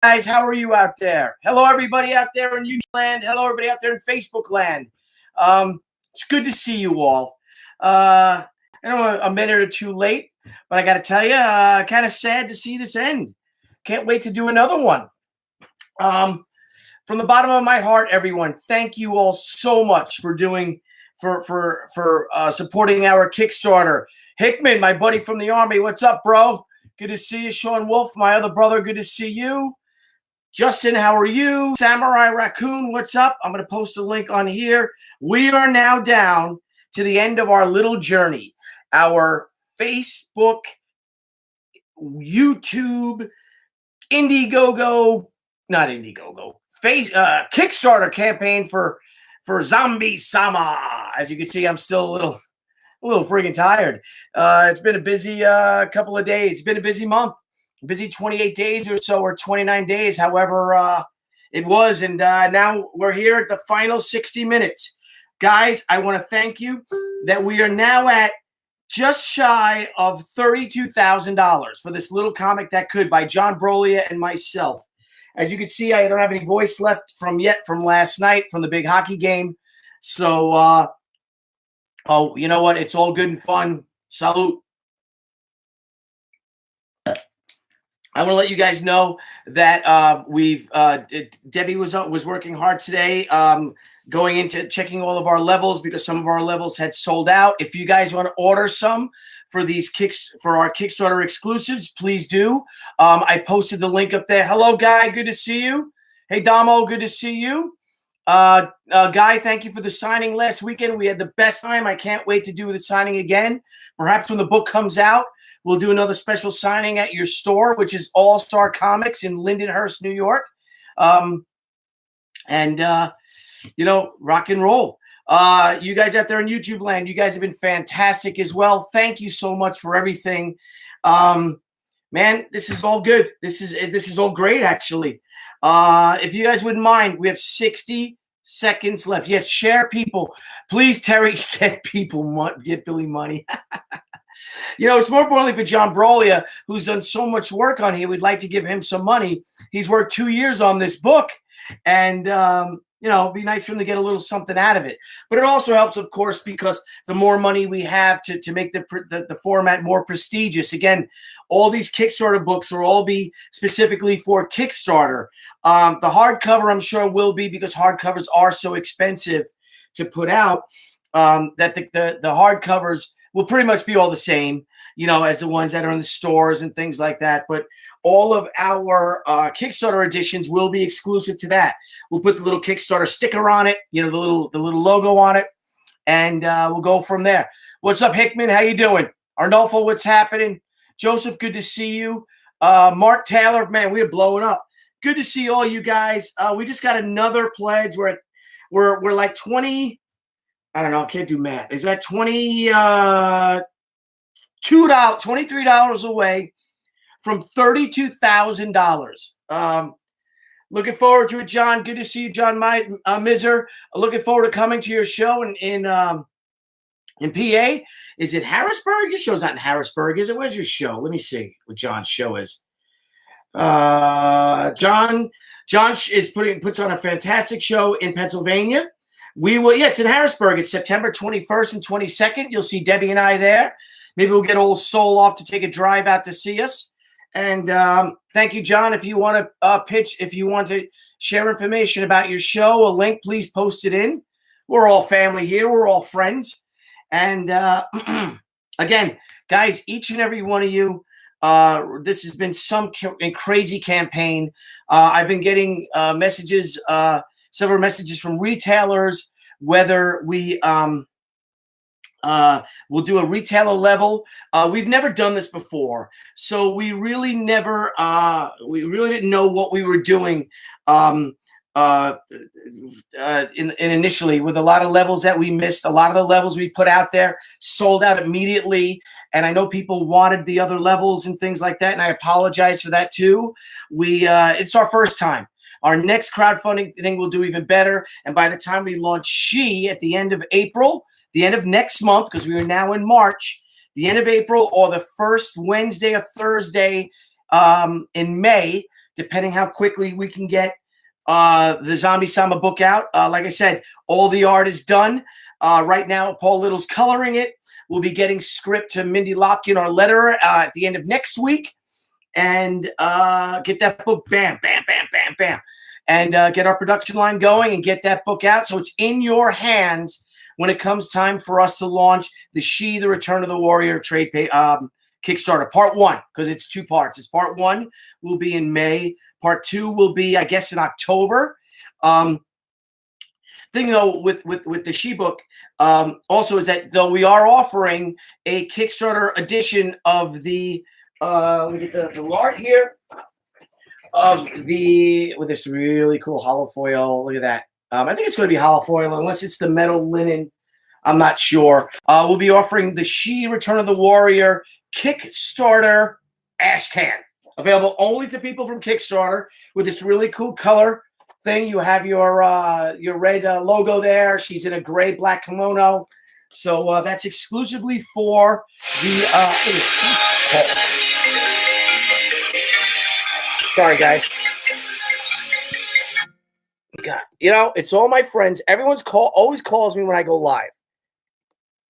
guys, how are you out there? Hello, everybody out there in YouTube land. Hello, everybody out there in Facebook land. It's good to see you all. I know a minute or two late, but I got to tell you, kind of sad to see this end. Can't wait to do another one. From the bottom of my heart, everyone, thank you all so much for doing for supporting our Kickstarter. Hickman, my buddy from the Army, what's up, bro? Good to see you. Sean Wolf, my other brother, good to see you. Justin, how are you? Samurai Raccoon, what's up? I'm going to post a link on here. We are now down to the end of our little journey. Our Facebook, YouTube, Indiegogo, not Indiegogo, Kickstarter campaign for Zombie Sama. As you can see, I'm still a little freaking tired. It's been a busy couple of days. It's been a busy month. Busy 28 days or so, or 29 days, however it was. And now we're here at the final 60 minutes. Guys, I want to thank you that we are now at just shy of $32,000 for this little comic that could by John Brolia and myself. As you can see, I don't have any voice left from last night from the big hockey game. So, oh, you know what? It's all good and fun. Salute. I want to let you guys know that Debbie was working hard today, going into checking all of our levels because some of our levels had sold out. If you guys want to order some for our Kickstarter exclusives, please do. I posted the link up there. Hello, Guy. Good to see you. Hey, Damo. Good to see you. Guy, thank you for the signing last weekend. We had the best time. I can't wait to do the signing again. Perhaps when the book comes out, we'll do another special signing at your store, which is All Star Comics in Lindenhurst, New York. Rock and roll. You guys out there in YouTube land, you guys have been fantastic as well. Thank you so much for everything. Man, this is all good. This is all great, actually. If you guys wouldn't mind, we have 60 seconds left. Yes, share people. Please, Terry, get Billy money. It's more importantly for John Brolia, who's done so much work on here. We'd like to give him some money. He's worked 2 years on this book, and it'd be nice for him to get a little something out of it. But it also helps, of course, because the more money we have to make the format more prestigious. Again, all these Kickstarter books will all be specifically for Kickstarter. The hardcover, I'm sure, will be, because hardcovers are so expensive to put out, that the hardcovers will pretty much be all the same, as the ones that are in the stores and things like that. But all of our Kickstarter editions will be exclusive to that. We'll put the little Kickstarter sticker on it, the little logo on it, and we'll go from there. What's up, Hickman? How you doing? Arnolfo, what's happening? Joseph, good to see you. Mark Taylor, man, we're blowing up. Good to see all you guys. We just got another pledge. We're like 20. I don't know. I can't do math. Is that $23 away from $32,000? Looking forward to it, John. Good to see you, John Miser. Looking forward to coming to your show in PA. Is it Harrisburg? Your show's not in Harrisburg, is it? Where's your show? Let me see what John's show is. John puts on a fantastic show in Pennsylvania. It's in Harrisburg. It's September 21st and 22nd. You'll see Debbie and I there. Maybe we'll get old Soul off to take a drive out to see us. And thank you, John. If you want to if you want to share information about your show, a link, please post it in. We're all family here. We're all friends. And again, guys, each and every one of you, this has been some crazy campaign. I've been getting several messages from retailers, whether we'll do a retailer level. We've never done this before, so we really didn't know what we were doing initially, with a lot of levels that we missed. A lot of the levels we put out there sold out immediately, and I know people wanted the other levels and things like that, and I apologize for that too. It's our first time. Our next crowdfunding thing will do even better, and by the time we launch She at the end of April, the end of next month, because we are now in March, the end of April or the first Wednesday or Thursday in May, depending how quickly we can get the Zombie Samba book out. Like I said, all the art is done. Right now, Paul Little's coloring it. We'll be getting script to Mindy Lopkin, our letterer, at the end of next week. And get that book, bam, bam, bam, bam, bam. And get our production line going and get that book out so it's in your hands when it comes time for us to launch the She, the Return of the Warrior trade Kickstarter, part 1, because it's 2 parts. It's part 1 will be in May. Part 2 will be, I guess, in October. Thing though with the She book also is that though we are offering a Kickstarter edition of the let me get the art here of the with this really cool hollow foil. Look at that. I think it's going to be hollow foil unless it's the metal linen. I'm not sure. We'll be offering the She Return of the Warrior Kickstarter ash can, available only to people from Kickstarter, with this really cool color thing. You have your red logo there. She's in a gray black kimono, so that's exclusively for the. Sorry, guys. God, it's all my friends. Everyone's always calls me when I go live.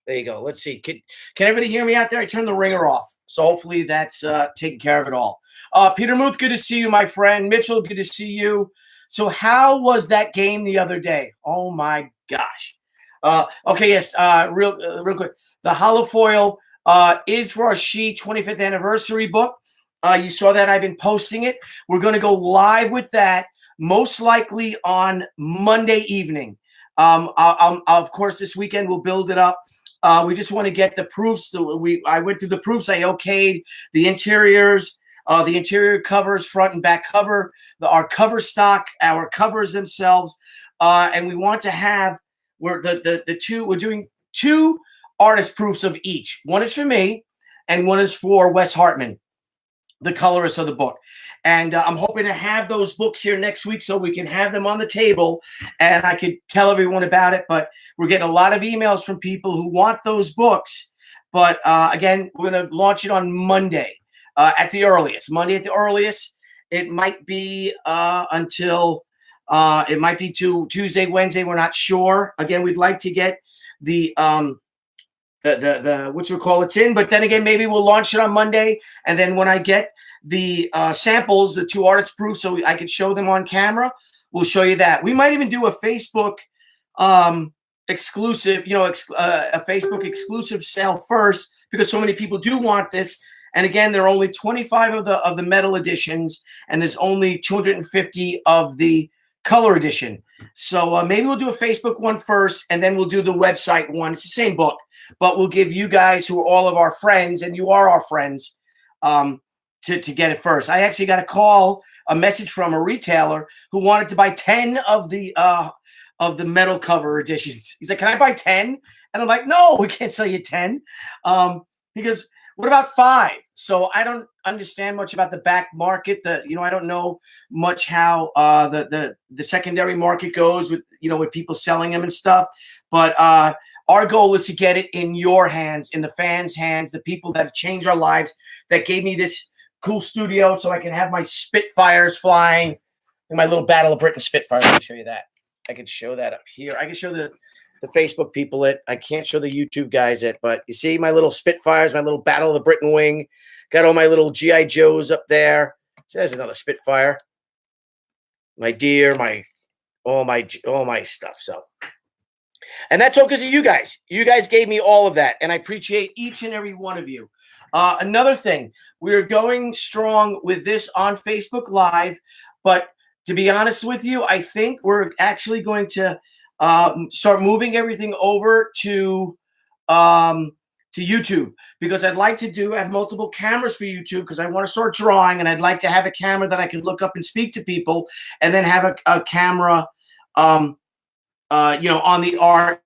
There you go. Let's see. Can everybody hear me out there? I turned the ringer off, so hopefully that's taking care of it all. Peter Muth, good to see you, my friend. Mitchell, good to see you. So how was that game the other day? Oh my gosh. Okay, yes. Real quick. The hollow foil is for our She 25th anniversary book. You saw that I've been posting it. We're going to go live with that most likely on Monday evening. Of course, this weekend we'll build it up. We just want to get the proofs. I went through the proofs. I okayed the interiors, the interior covers, front and back cover, our cover stock, our covers themselves, and we want to have we're doing 2 artist proofs of each. One is for me, and one is for Wes Hartman, the colorist of the book. And I'm hoping to have those books here next week so we can have them on the table and I could tell everyone about it. But we're getting a lot of emails from people who want those books. But again, we're going to launch it on Monday at the earliest. Monday at the earliest. It might be until it might be to Tuesday, Wednesday. We're not sure. Again, we'd like to get the it's in, but then again, maybe we'll launch it on Monday, and then when I get the samples, the 2 artist proofs, so I could show them on camera, we'll show you that. We might even do a Facebook exclusive, a Facebook exclusive sale first, because so many people do want this. And again, there are only 25 of the metal editions, and there's only 250 of the color edition. So maybe we'll do a Facebook one first, and then we'll do the website one. It's the same book, but we'll give you guys, who are all of our friends, and you are our friends, to get it first. I actually got a message from a retailer who wanted to buy 10 of the metal cover editions. He's like, "Can I buy 10?" And I'm like, "No, we can't sell you 10." He goes, "What about 5?" So I don't understand much about the back market. I don't know much how the secondary market goes with with people selling them and stuff. But our goal is to get it in your hands, in the fans' hands, the people that have changed our lives, that gave me this cool studio so I can have my Spitfires flying, in my little Battle of Britain Spitfire. Let me show you that. I can show that up here. I can show the Facebook people it. I can't show the YouTube guys it, but you see my little Spitfires, my little Battle of the Britain wing. Got all my little G.I. Joes up there. So there's another Spitfire. My deer, all my stuff. So, and that's all because of you guys. You guys gave me all of that, and I appreciate each and every one of you. Another thing, we're going strong with this on Facebook Live, but to be honest with you, I think we're actually going to start moving everything over to YouTube, because I'd like to have multiple cameras for YouTube, because I want to start drawing, and I'd like to have a camera that I can look up and speak to people, and then have a camera, on the art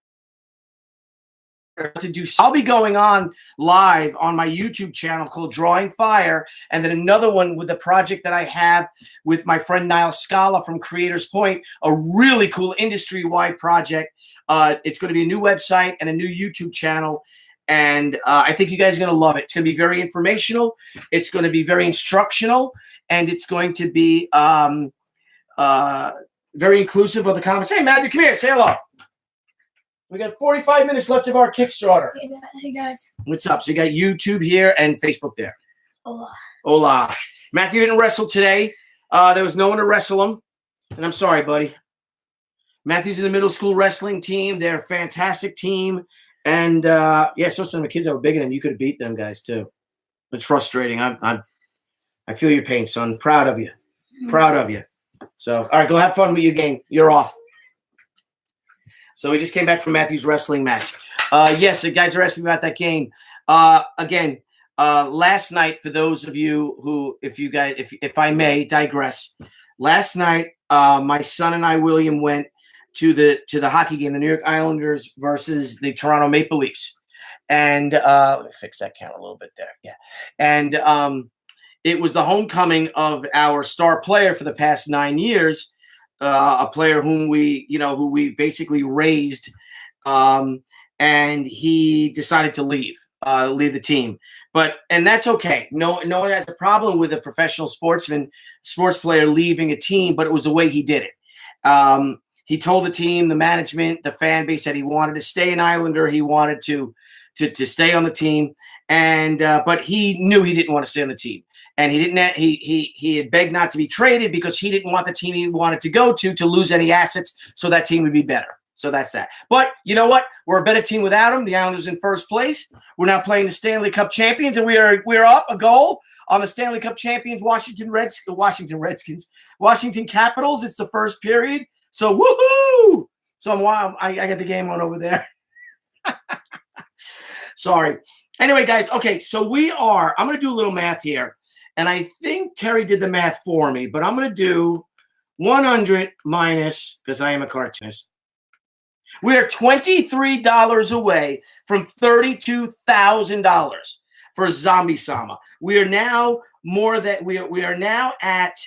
to do. I'll be going on live on my YouTube channel called Drawing Fire, and then another one with the project that I have with my friend Niall Scala from Creators Point, a really cool industry-wide project. It's going to be a new website and a new YouTube channel, And I think you guys are going to love it. It's going to be very informational. It's going to be very instructional, and it's going to be very inclusive of the comments. Hey, Matthew, come here. Say hello. We got 45 minutes left of our Kickstarter. Hey, guys. What's up? So you got YouTube here and Facebook there. Hola. Hola. Matthew didn't wrestle today. There was no one to wrestle him. And I'm sorry, buddy. Matthew's in the middle school wrestling team. They're a fantastic team. And, yeah, so some of the kids that were bigger than you could have beat them guys, too. It's frustrating. I feel your pain, son. Proud of you. Proud of you. So, all right, go have fun with your game. You're off. So we just came back from Matthew's wrestling match. Yes, the guys are asking about that game. Again, last night, for those of you who, if I may digress, last night, my son and I, William, went to the hockey game, the New York Islanders versus the Toronto Maple Leafs. And let me fix that count a little bit there. Yeah. And it was the homecoming of our star player for the past 9 years, a player who we basically raised, and he decided to leave the team. And that's okay. No one has a problem with a professional sports player leaving a team, but it was the way he did it. He told the team, the management, the fan base that he wanted to stay an Islander. He wanted to stay on the team, and but he knew he didn't want to stay on the team, and he didn't. He had begged not to be traded because he didn't want the team he wanted to go to lose any assets, so that team would be better. So that's that. But you know what? We're a better team without him. The Islanders in first place. We're now playing the Stanley Cup champions, and we're up a goal on the Stanley Cup champions, Washington Capitals. It's the first period. So woohoo! So I got the game on over there. Sorry. Anyway, guys. Okay, so I'm going to do a little math here, and I think Terry did the math for me, but I'm going to do 100 minus, because I am a cartoonist. We are $23 away from $32,000 for Zombie Sama. We are now we are now at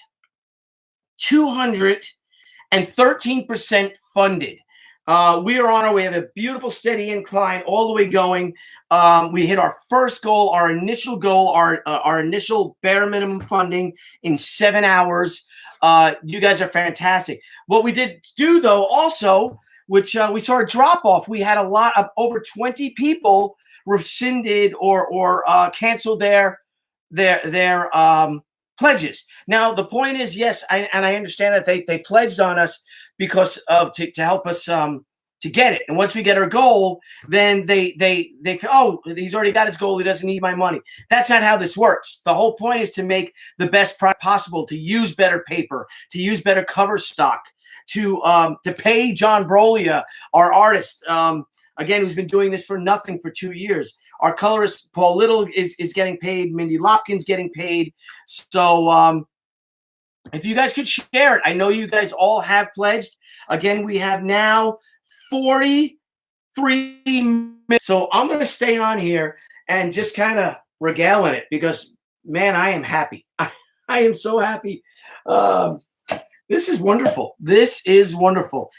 213% funded. We are on our way. We have a beautiful steady incline all the way going. We hit our first goal, our initial bare minimum funding in 7 hours. You guys are fantastic. What we did do, though, also, which we saw a drop off. We had a lot of over 20 people rescinded or canceled their pledges. Now the point is, yes, I understand that they pledged on us because of to help us to get it. And once we get our goal, then they feel, oh, he's already got his goal. He doesn't need my money. That's not how this works. The whole point is to make the best product possible, to use better paper, to use better cover stock, to pay John Brolia, our artist, again, who's been doing this for nothing for 2 years. Our colorist, Paul Little, is getting paid. Mindy Lopkins getting paid. So if you guys could share it. I know you guys all have pledged. Again, we have now 43 minutes. So I'm going to stay on here and just kind of regale in it because, man, I am happy. I am so happy. This is wonderful. This is wonderful.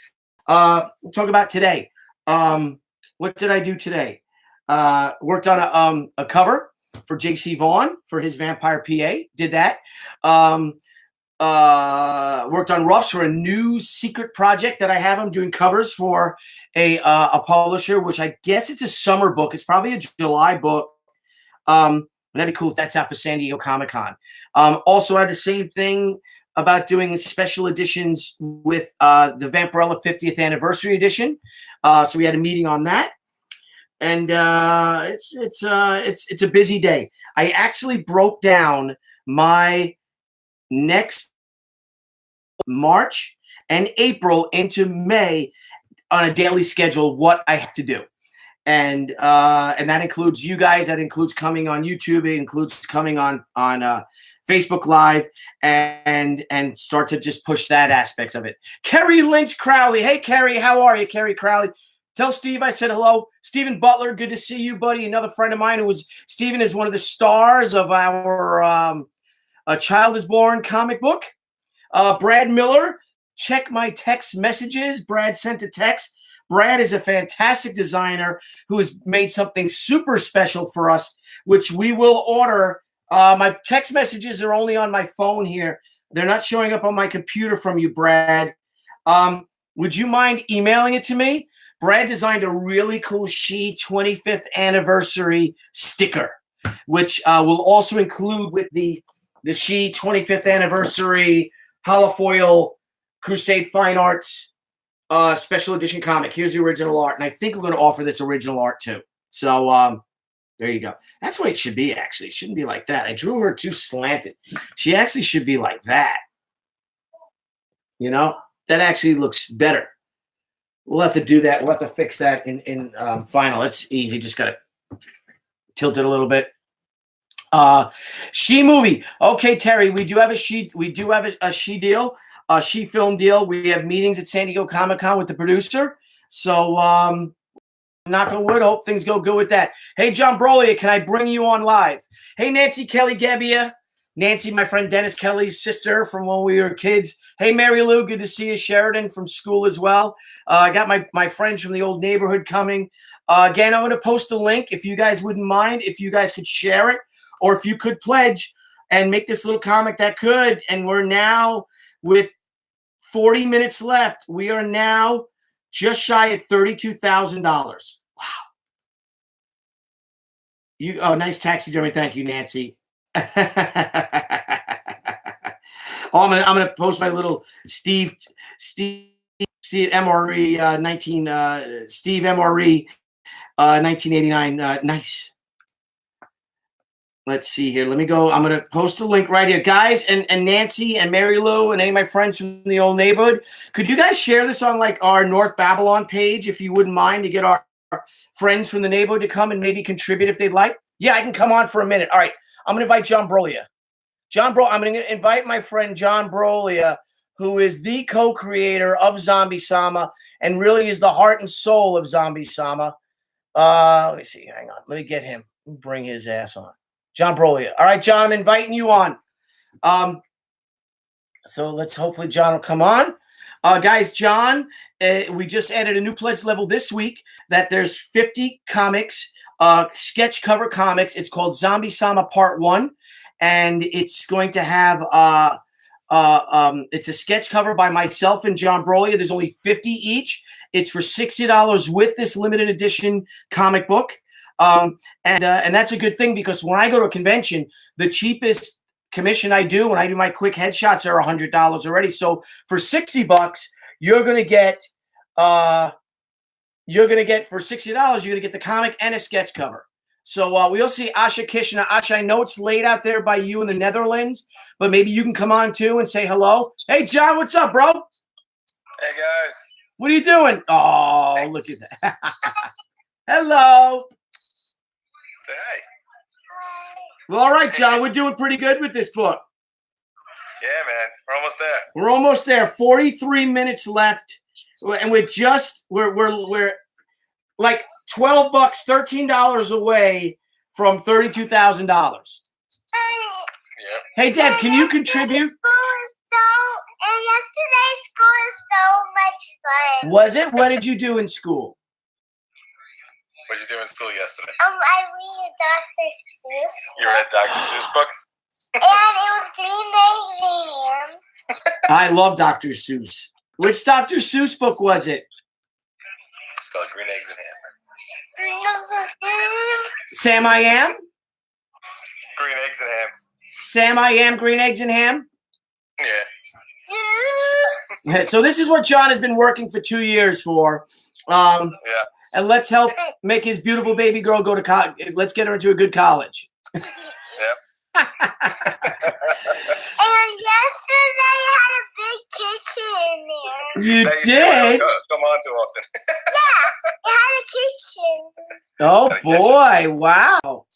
We'll talk about today. What did I do today? Worked on a cover for J.C. Vaughn for his Vampire PA. Did that. Worked on roughs for a new secret project that I have. I'm doing covers for a publisher, which I guess it's a summer book. It's probably a July book. That'd be cool if that's out for San Diego Comic-Con. Also, I had the same thing about doing special editions with the Vampirella 50th anniversary edition. So we had a meeting on that, and it's a busy day. I actually broke down my next March and April into May on a daily schedule, what I have to do. And that includes you guys. That includes coming on YouTube. It includes coming on Facebook Live and start to just push that aspects of it. Kerry Lynch Crowley. Hey, Kerry, how are you, Kerry Crowley? Tell Steve I said hello. Stephen Butler, good to see you, buddy. Another friend of mine Stephen is one of the stars of our A Child is Born comic book. Brad Miller, check my text messages. Brad sent a text. Brad is a fantastic designer who has made something super special for us, which we will order. My text messages are only on my phone here. They're not showing up on my computer from you, Brad. Would you mind emailing it to me? Brad designed a really cool She 25th anniversary sticker, which will also include with the She 25th anniversary holofoil Crusade Fine Arts special edition comic. Here's the original art, and I think we're going to offer this original art too. So there you go. That's the way it should be, actually. It shouldn't be like that. I drew her too slanted. She actually should be like that. You know? That actually looks better. We'll have to do that. We'll have to fix that in final. It's easy. Just got to tilt it a little bit. She movie. Okay, Terry, we do have a She deal, a She film deal. We have meetings at San Diego Comic-Con with the producer. So knock on wood, hope things go good with that. Hey, John Brolia, can I bring you on live? Hey, Nancy Kelly Gebbia. Nancy, my friend Dennis Kelly's sister from when we were kids. Hey, Mary Lou, good to see you. Sheridan from school as well. I got my friends from the old neighborhood coming. Again, I'm going to post a link if you guys wouldn't mind, if you guys could share it, or if you could pledge and make this little comic that could. And we're now with 40 minutes left. We are now just shy of $32,000. Wow. Oh, nice taxidermy. Thank you, Nancy. I'm gonna post my little Steve MRE Steve MRE 1989. Nice. Let's see here. Let me go. I'm gonna post a link right here, guys. And Nancy and Mary Lou and any of my friends from the old neighborhood. Could you guys share this on like our North Babylon page if you wouldn't mind, to get our friends from the neighborhood to come and maybe contribute if they'd like? Yeah, I can come on for a minute. All right. I'm going to invite John Brolia. I'm going to invite my friend John Brolia, who is the co-creator of Zombie Sama and really is the heart and soul of Zombie Sama. Let me see. Hang on. Let me get him. Bring his ass on. John Brolia. All right, John, I'm inviting you on. So let's hopefully John will come on. Guys, John, we just added a new pledge level this week that there's 50 comics, sketch cover comics. It's called Zombie Sama Part 1, and it's going to have it's a sketch cover by myself and John Brolia. There's only 50 each. It's for $60 with this limited edition comic book. And that's a good thing, because when I go to a convention, the cheapest commission I do when I do my quick headshots are $100 already. So for $60, you're going to get for $60, you're going to get the comic and a sketch cover. So we'll see Asha Kishna. Asha, I know it's late out there by you in the Netherlands, but maybe you can come on too and say hello. Hey, John, what's up, bro? Hey, guys. What are you doing? Oh, look at that. Hello. Say hi. Well, all right, John, we're doing pretty good with this book. Yeah, man. We're almost there. We're almost there. 43 minutes left. And we're like $12, $13 away from $32,000. Yep. Hey, Deb, can you contribute? Yesterday's school is so much fun. Was it? What did you do in school? What did you do in school yesterday? I read Dr. Seuss. You read Dr. Seuss book? And it was Green Eggs and Ham. I love Dr. Seuss. Which Dr. Seuss book was it? It's called Green Eggs and Ham. Green Eggs and Ham. Sam I Am? Green Eggs and Ham. Sam I Am, Green Eggs and Ham? Yeah. So this is what John has been working for 2 years for. Yeah. And let's help make his beautiful baby girl go to college. Let's get her into a good college. Yep. And yesterday I had a big kitchen in there. You Hey, did? Come on too often. Yeah, it had a kitchen. Oh, Had a boy. Wow. All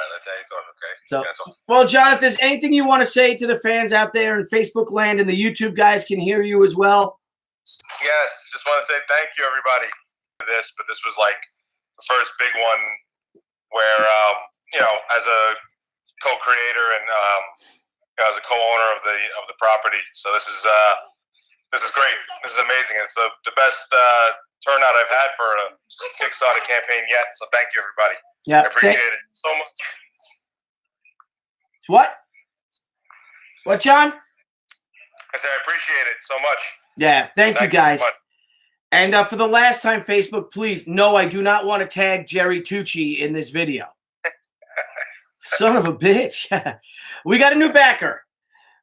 right, let's talk, okay? So, Yeah, talk. well, John, if there's anything you want to say to the fans out there in Facebook land, and the YouTube guys can hear you as well. Yes, just want to say thank you, everybody, for this. But this was like the first big one where, as a co-creator and as a co-owner of the property. So this is great. This is amazing. It's the best turnout I've had for a Kickstarter campaign yet. So thank you, everybody. Yeah, I appreciate it so much. What? What, John? I said I appreciate it so much. Yeah, thank you guys. So much. And for the last time, Facebook, please, no, I do not want to tag Jerry Tucci in this video. Son of a bitch. We got a new backer.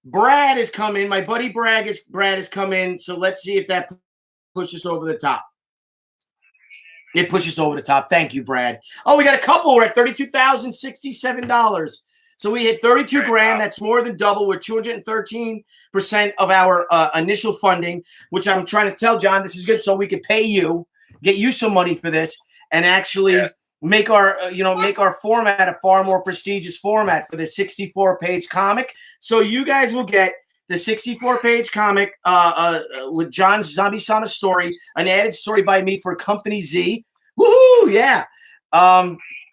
Brad has come in. My buddy Brad has come in. So let's see if that pushes over the top. It pushes over the top. Thank you, Brad. Oh, we got a couple. We're at $32,067. So we hit 32 grand. That's more than double. We're 213% of our initial funding, which I'm trying to tell John this is good so we could pay you, get you some money for this, and actually make our make our format a far more prestigious format for the 64-page comic. So you guys will get the 64-page comic with John's Zombie Sama story, an added story by me for Company Z. Woohoo! Yeah.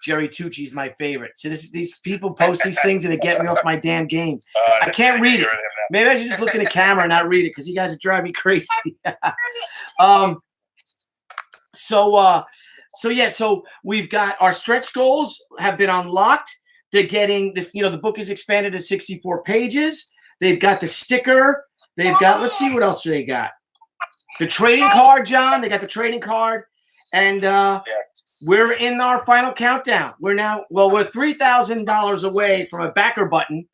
Jerry Tucci's my favorite. So these people post these things and they get me off my damn game. I can't read it. Maybe I should just look in the camera and not read it because you guys are driving me crazy. So we've got our stretch goals have been unlocked. They're getting this, the book is expanded to 64 pages. They've got the sticker. They've got, let's see what else they got. The trading card, John. They got the trading card. And we're in our final countdown. We're $3,000 away from a backer button,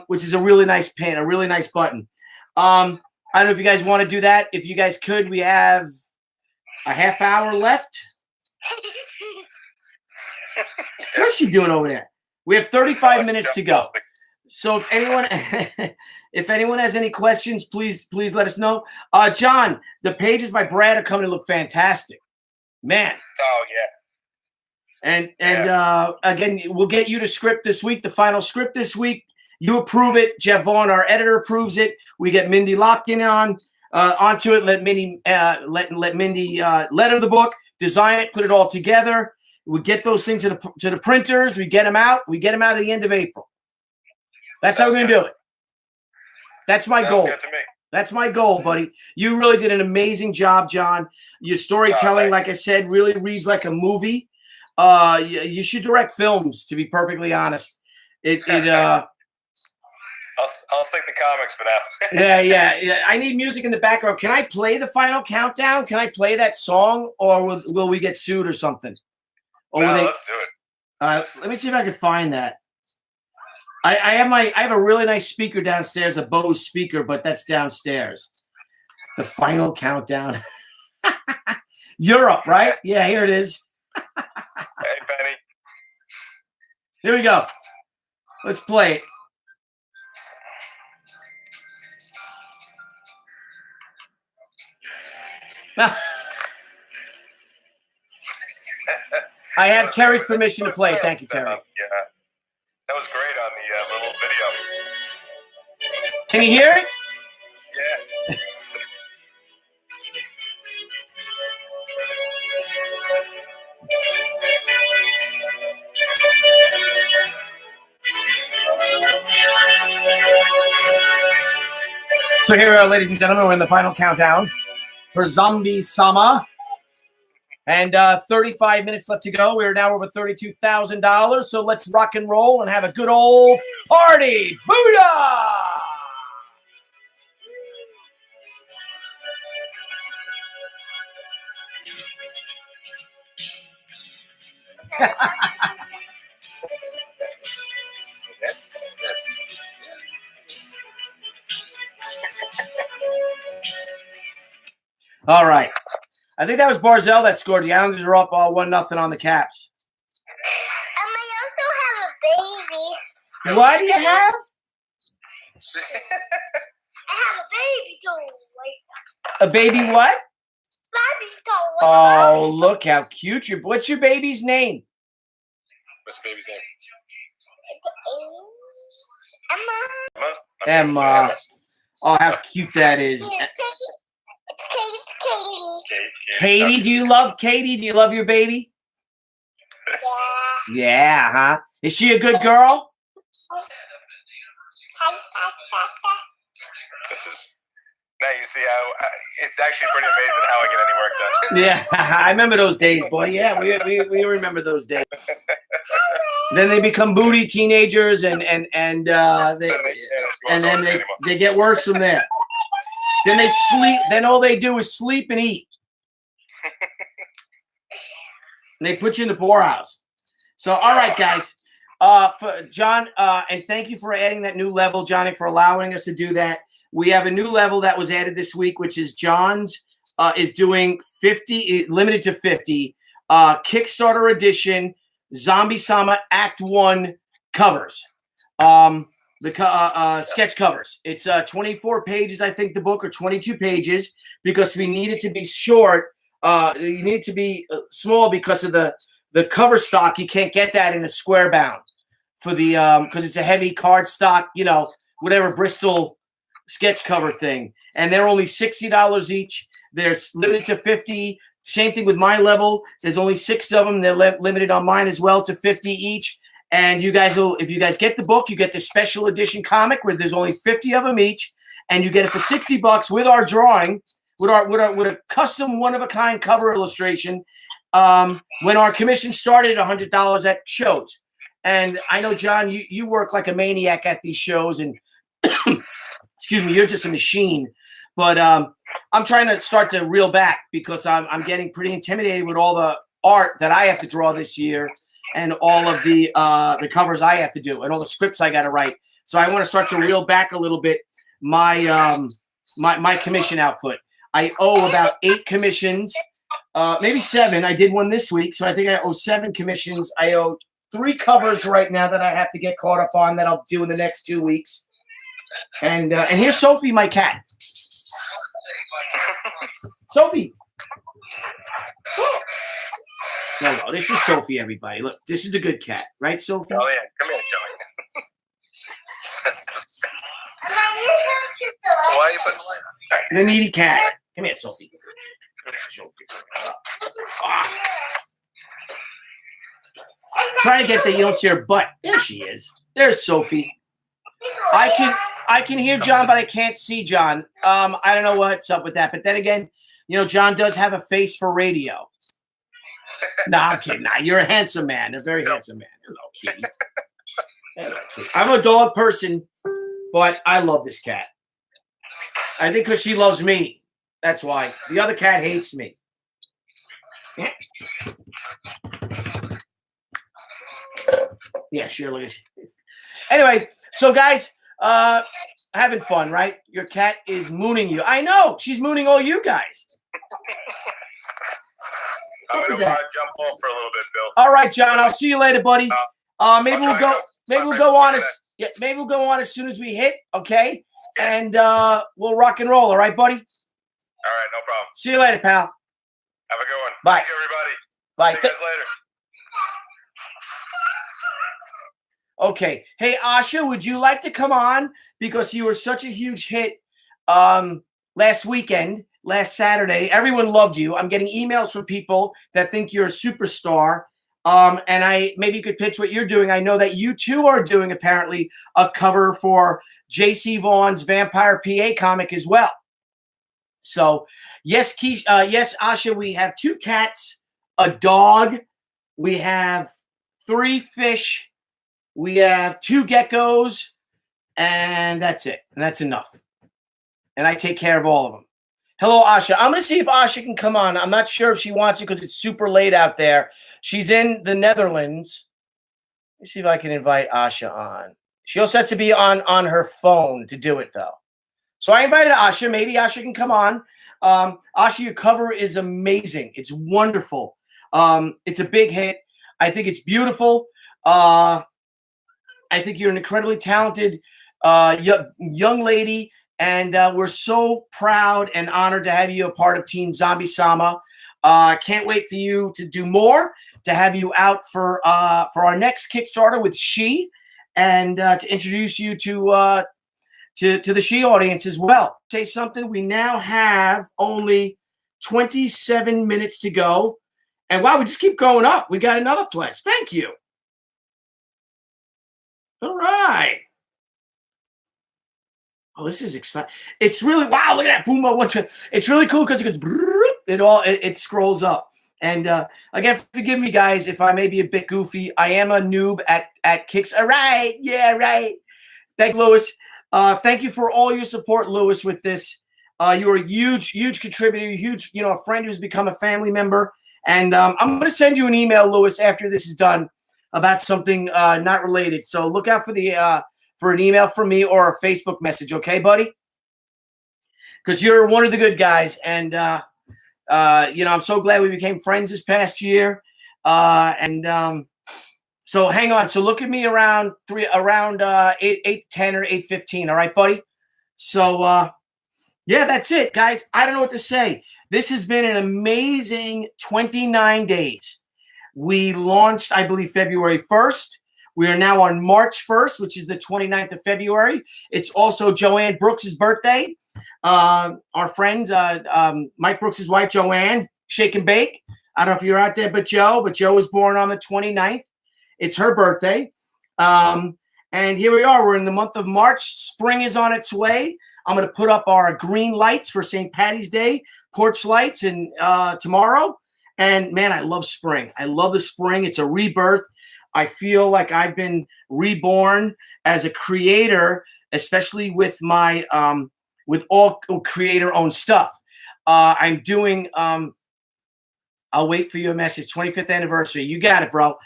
which is a really nice pin, a really nice button. I don't know if you guys want to do that. If you guys could, we have a half hour left. What's she doing over there? We have 35 minutes to go. So if anyone has any questions, please let us know. John, the pages by Brad are coming to look fantastic. Man. Oh yeah. And again, we'll get you the script this week, the final script this week. You approve it. Jeff Vaughn, our editor, approves it. We get Mindy Lopkin onto it. Let Mindy let Mindy letter the book, design it, put it all together. We get those things to the printers. We get them out. We get them out at the end of April. That's how we're gonna do it. That's my goal. Good to me. That's my goal, buddy. You really did an amazing job, John. Your storytelling, like I said, really reads like a movie. You should direct films, to be perfectly honest. I'll stick to comics for now. Yeah. I need music in the background. Can I play the final countdown? Can I play that song, or will we get sued or something? Or let's do it. Let me see if I can find that. I have a really nice speaker downstairs, a Bose speaker, but that's downstairs. The final countdown. Europe, right? Yeah, here it is. Hey, Benny. Here we go. Let's play it. I have Terry's permission to play. Thank you, Terry. Yeah. That was great on the little video. Can you hear it? Yeah. So here, ladies and gentlemen, we're in the final countdown for Zombie Sama. And 35 minutes left to go. We're now over $32,000. So let's rock and roll and have a good old party. Booyah! All right. I think that was Barzell that scored. The Islanders are up 1-0 on the Caps. I also have a baby. What do you have? I have a baby toy. A baby what? Baby toy. Oh, look how cute you. What's your baby's name? What's the baby's name? Emma. Emma. Oh, how cute that is. It's Katie. Katie, do you love Katie? Do you love your baby? Yeah. Yeah, huh? Is she a good girl? This is Now you see how it's actually pretty amazing how I get any work done. Yeah, I remember those days, boy. Yeah, we remember those days. Then they become booty teenagers, and they get worse from there. Then they sleep. Then all they do is sleep and eat. And they put you in the poorhouse. So, all right, guys. For John, and thank you for adding that new level, Johnny, for allowing us to do that. We have a new level that was added this week, which is John's is doing 50, limited to 50, Kickstarter edition, Zombie Sama Act 1 covers. Sketch covers. It's 24 pages, I think, the book, or 22 pages, because we need it to be short. You need it to be small because of the cover stock. You can't get that in a square bound for the because it's a heavy card stock, whatever Bristol sketch cover thing, and they're only $60 each. They're limited to 50. Same thing with my level. There's only 6 of them. They're limited on mine as well to 50 each. And you guys will, if you guys get the book, you get the special edition comic where there's only 50 of them each, and you get it for $60 with our drawing, with a custom one-of-a-kind cover illustration. When our commission started, $100 at shows. And I know, John, you work like a maniac at these shows, and excuse me, you're just a machine. But I'm trying to start to reel back because I'm getting pretty intimidated with all the art that I have to draw this year, and all of the covers I have to do, and all the scripts I got to write. So I want to start to reel back a little bit my my commission output. I owe about 8 commissions, maybe 7. I did one this week, so I think I owe 7 commissions. I owe 3 covers right now that I have to get caught up on that I'll do in the next 2 weeks. And here's Sophie, my cat. Sophie. No, this is Sophie, everybody. Look, this is the good cat, right, Sophie? Oh, yeah. Come here, Joey. Why are you putting The needy cat. Come here, Sophie. Trying to get that you don't see her butt. There she is. There's Sophie. I can hear John, but I can't see John. I don't know what's up with that. But then again, John does have a face for radio. Nah, I'm kidding. Nah, you're a handsome man. A very handsome man. Hello, kitty. Hello, kitty. I'm a dog person, but I love this cat. I think because she loves me. That's why. The other cat hates me. Yeah, sure. Anyway, so guys, having fun, right? Your cat is mooning you. I know. She's mooning all you guys. I'm going to jump off for a little bit, Bill. All right, John. I'll see you later, buddy. Maybe we'll go on as soon as we hit, okay? Yeah. And we'll rock and roll, all right, buddy? All right, no problem. See you later, pal. Have a good one. Bye. Thank you, everybody. Bye. See you guys later. Okay. Hey, Asha, would you like to come on? Because you were such a huge hit last weekend, last Saturday. Everyone loved you. I'm getting emails from people that think you're a superstar. And maybe you could pitch what you're doing. I know that you too are doing apparently a cover for J.C. Vaughn's Vampire PA comic as well. So yes, yes, Asha, we have 2 cats, a dog, we have 3 fish, we have 2 geckos, and that's it. And that's enough. And I take care of all of them. Hello, Asha. I'm going to see if Asha can come on. I'm not sure if she wants to because it's super late out there. She's in the Netherlands. Let's see if I can invite Asha on. She also has to be on her phone to do it, though. So I invited Asha. Maybe Asha can come on. Asha, your cover is amazing. It's wonderful. It's a big hit. I think it's beautiful. I think you're an incredibly talented young lady. And we're so proud and honored to have you a part of Team Zombie Sama. Can't wait for you to do more, to have you out for our next Kickstarter with She, and to introduce you to the She audience as well. Say something. We now have only 27 minutes to go. And wow, we just keep going up. We got another pledge. Thank you. All right. Oh, this is exciting. It's really, wow, look at that. Boom, it's really cool because it goes, it scrolls up. And again, forgive me, guys, if I may be a bit goofy. I am a noob at Kicks. All right. Yeah, right. Thank you, Lewis. Thank you for all your support, Lewis, with this. You're a huge contributor, huge, a friend who's become a family member. And I'm going to send you an email, Lewis, after this is done about something not related. So look out for for an email from me or a Facebook message, okay, buddy? Because you're one of the good guys, and I'm so glad we became friends this past year. So hang on. So look at me around 8:10 or 8:15. All right, buddy. So yeah, that's it, guys. I don't know what to say. This has been an amazing 29 days. We launched, I believe, February 1st. We are now on March 1st, which is the 29th of February. It's also Joanne Brooks' birthday. Our friend, Mike Brooks' wife, Joanne, Shake and Bake. I don't know if you're out there, but Joe was born on the 29th. It's her birthday. And here we are. We're in the month of March. Spring is on its way. I'm going to put up our green lights for St. Patty's Day, porch lights, and tomorrow. And man, I love spring. I love the spring. It's a rebirth. I feel like I've been reborn as a creator, especially with my with all creator-owned stuff. I'm doing. I'll wait for your message. 25th anniversary. You got it, bro.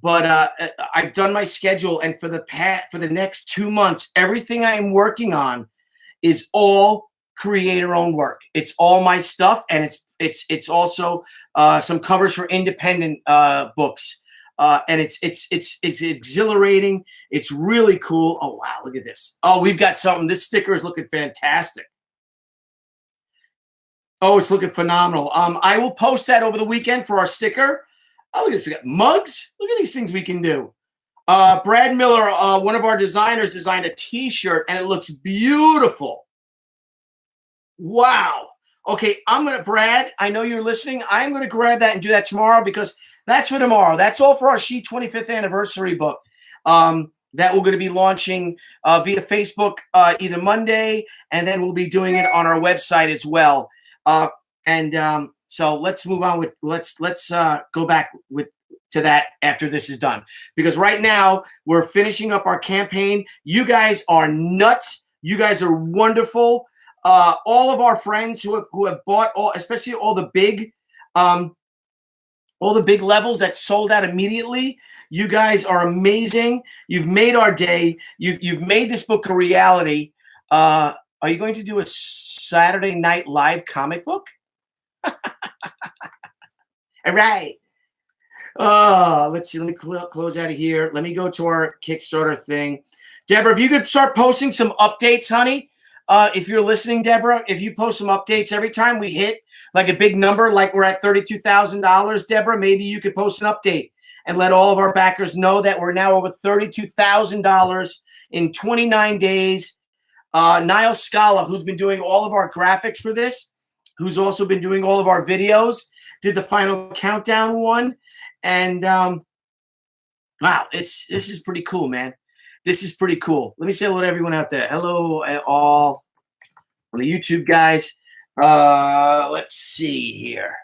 But I've done my schedule, and for the next 2 months, everything I am working on is all creator-owned work. It's all my stuff, and it's also some covers for independent books, and it's exhilarating. It's really cool. Oh wow, look at this. Oh, we've got something. This sticker is looking fantastic. Oh, it's looking phenomenal. I will post that over the weekend for our sticker. Oh, look at this. We got mugs. Look at these things we can do. Brad Miller, one of our designers, designed a T-shirt, and it looks beautiful. Wow. Okay, Brad, I know you're listening. I'm going to grab that and do that tomorrow because that's for tomorrow. That's all for our She 25th anniversary book that we're going to be launching via Facebook either Monday, and then we'll be doing it on our website as well. So let's move on with let's go back to that after this is done, because right now we're finishing up our campaign. You guys are nuts. You guys are wonderful. All of our friends who have bought especially all the big levels that sold out immediately. You guys are amazing. You've made our day. You've made this book a reality. Are you going to do a Saturday night live comic book? All right. Let's see. Let me close out of here. Let me go to our Kickstarter thing. Deborah, if you could start posting some updates, honey. If you're listening, Deborah, if you post some updates every time we hit like a big number, like we're at $32,000, Deborah, maybe you could post an update and let all of our backers know that we're now over $32,000 in 29 days. Niall Scala, who's been doing all of our graphics for this, who's also been doing all of our videos, did the final countdown one. And wow, this is pretty cool, man. This is pretty cool. Let me say hello to everyone out there. Hello, all on the YouTube guys. Let's see here.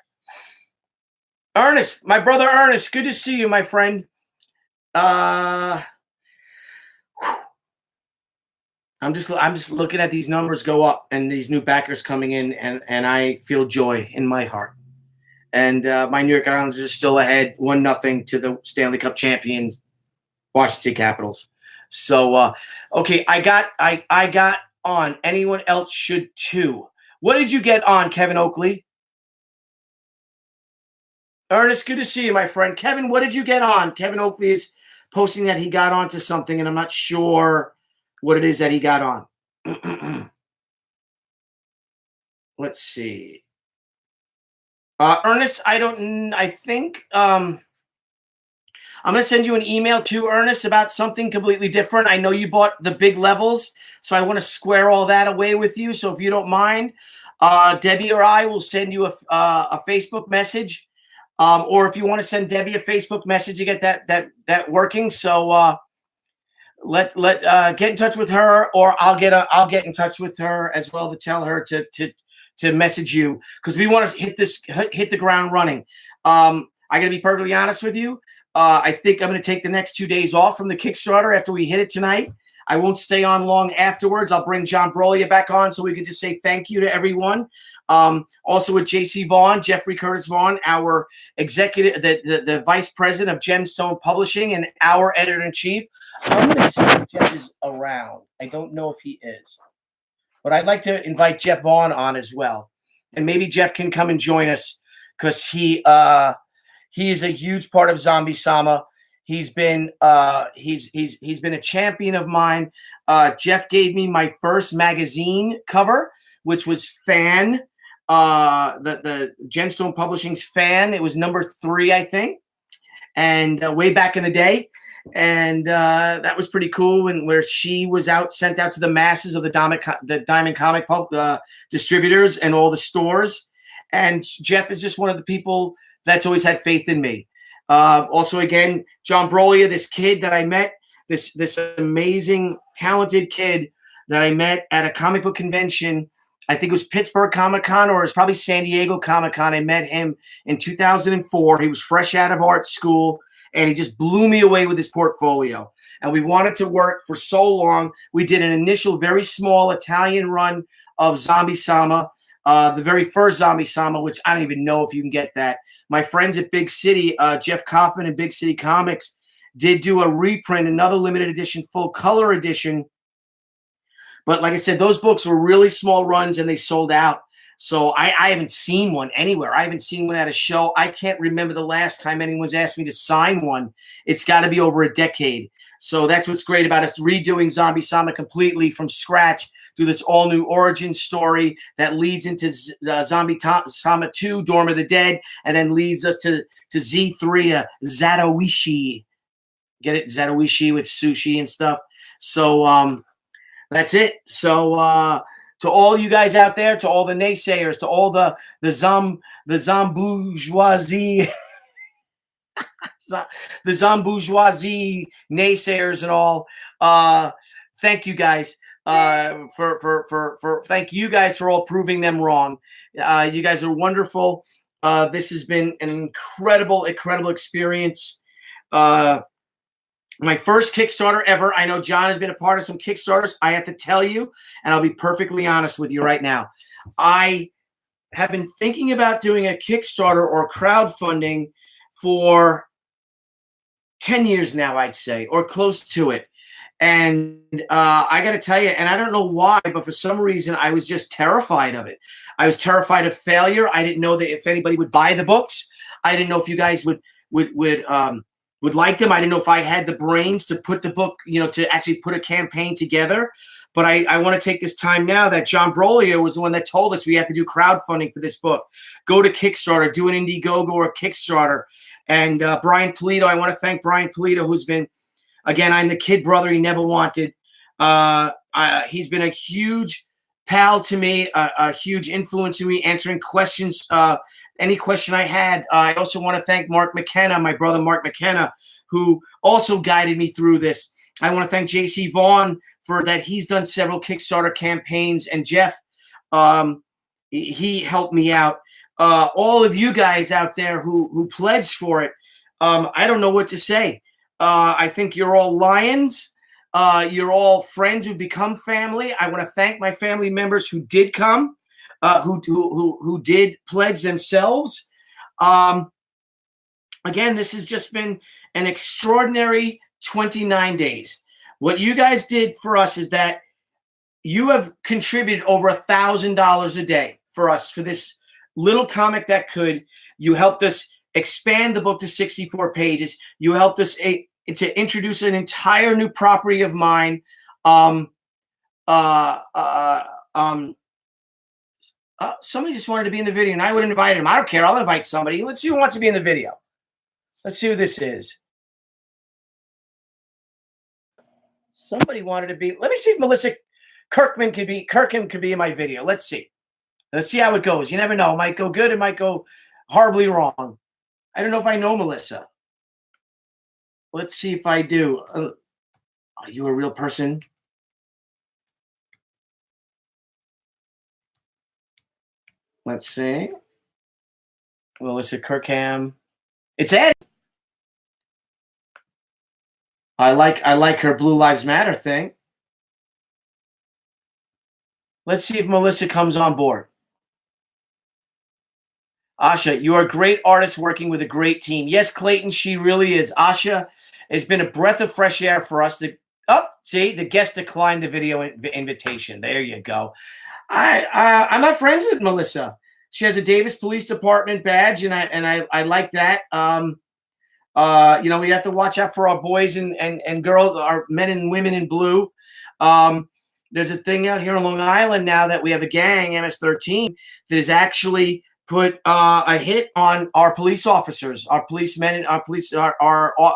Ernest, my brother Ernest, good to see you, my friend. I'm just looking at these numbers go up and these new backers coming in, and I feel joy in my heart. And my New York Islanders are still ahead 1-0 to the Stanley Cup champions, Washington Capitals. So okay, I got on. Anyone else should too. What did you get on, Kevin Oakley? Ernest, good to see you, my friend. Kevin, what did you get on? Kevin Oakley is posting that he got onto something, and I'm not sure what it is that he got on. Let's see. Ernest, I think I'm going to send you an email to Ernest about something completely different. I know you bought the big levels, so I want to square all that away with you. So if you don't mind, Debbie or I will send you a Facebook message, or if you want to send Debbie a Facebook message, you get that working. So get in touch with her, or I'll get in touch with her as well to tell her to message you, because we want to hit the ground running. I gotta be perfectly honest with you. I think I'm gonna take the next 2 days off from the Kickstarter after we hit it tonight. I won't stay on long afterwards. I'll bring John Brolia back on so we can just say thank you to everyone. Also with JC Vaughn, Jeffrey Curtis Vaughn, our executive, the vice president of Gemstone Publishing and our editor-in-chief. I'm going to see if Jeff is around. I don't know if he is. But I'd like to invite Jeff Vaughn on as well. And maybe Jeff can come and join us, because he is a huge part of Zombie Sama. He's been he's been a champion of mine. Jeff gave me my first magazine cover, which was Fan, the Gemstone Publishing's Fan. It was number 3, I think, and way back in the day. And that was pretty cool. And where she was sent out to the masses of the Diamond Comic distributors and all the stores. And Jeff is just one of the people that's always had faith in me. Also, again, John Brolia, this kid that I met, this amazing, talented kid that I met at a comic book convention. I think it was Pittsburgh Comic-Con, or it was probably San Diego Comic-Con. I met him in 2004. He was fresh out of art school, and he just blew me away with his portfolio. And we wanted to work for so long. We did an initial, very small Italian run of Zombie Sama. The very first Zombie Sama, which I don't even know if you can get that. My friends at Big City, Jeff Kaufman and Big City Comics, did do a reprint, another limited edition, full color edition. But like I said, those books were really small runs and they sold out. So I haven't seen one anywhere. I haven't seen one at a show. I can't remember the last time anyone's asked me to sign one. It's got to be over a decade. So that's what's great about us redoing Zombie Sama completely from scratch, through this all-new origin story that leads into Zombie Sama 2, Dorm of the Dead, and then leads us to Z3, Zatoichi. Get it? Zatoichi with sushi and stuff. So that's it. So to all you guys out there, to all the naysayers, to all the Zombourgeoisie, the Zombourgeoisie naysayers and all, thank you guys for thank you guys for all proving them wrong. You guys are wonderful. This has been an incredible experience. My first Kickstarter ever. I know John has been a part of some Kickstarters. I have to tell you, and I'll be perfectly honest with you right now, I have been thinking about doing a Kickstarter or crowdfunding for 10 years now, I'd say, or close to it. And I got to tell you, and I don't know why, but for some reason, I was just terrified of it. I was terrified of failure. I didn't know that if anybody would buy the books. I didn't know if you guys would like them. I didn't know if I had the brains to put the book, to actually put a campaign together. But I want to take this time now that John Brolia was the one that told us we have to do crowdfunding for this book. Go to Kickstarter, do an Indiegogo or Kickstarter. And Brian Polito, I want to thank Brian Polito, who's been, again, I'm the kid brother he never wanted. He's been a huge pal to me, a huge influence to me, answering questions, any question I had. I also want to thank Mark McKenna, my brother Mark McKenna, who also guided me through this. I want to thank JC Vaughn for that. He's done several Kickstarter campaigns, and Jeff, he helped me out. All of you guys out there who pledged for it, I don't know what to say. I think you're all lions. You're all friends who become family. I want to thank my family members who did come, who did pledge themselves. Again, this has just been an extraordinary 29 days. What you guys did for us is that you have contributed over $1,000 a day for us for this little comic that could. You helped us expand the book to 64 pages. You helped us to introduce an entire new property of mine. Somebody just wanted to be in the video, and I would invite him. I don't care. I'll invite somebody. Let's see who wants to be in the video. Let's see who this is. Somebody wanted to be. Let me see if Melissa Kirkham could be in my video. Let's see. Let's see how it goes. You never know. It might go good. It might go horribly wrong. I don't know if I know Melissa. Let's see if I do. Are you a real person? Let's see. Melissa Kirkham. It's Ed. I like her Blue Lives Matter thing. Let's see if Melissa comes on board. Asha, you are a great artist working with a great team. Yes, Clayton, she really is. Asha has been a breath of fresh air for us. See, the guest declined the video invitation. There you go. I'm not friends with Melissa. She has a Davis Police Department badge, and I like that. We have to watch out for our boys and girls, our men and women in blue. There's a thing out here on Long Island now that we have a gang, MS-13, that has actually put a hit on our police officers, our policemen, our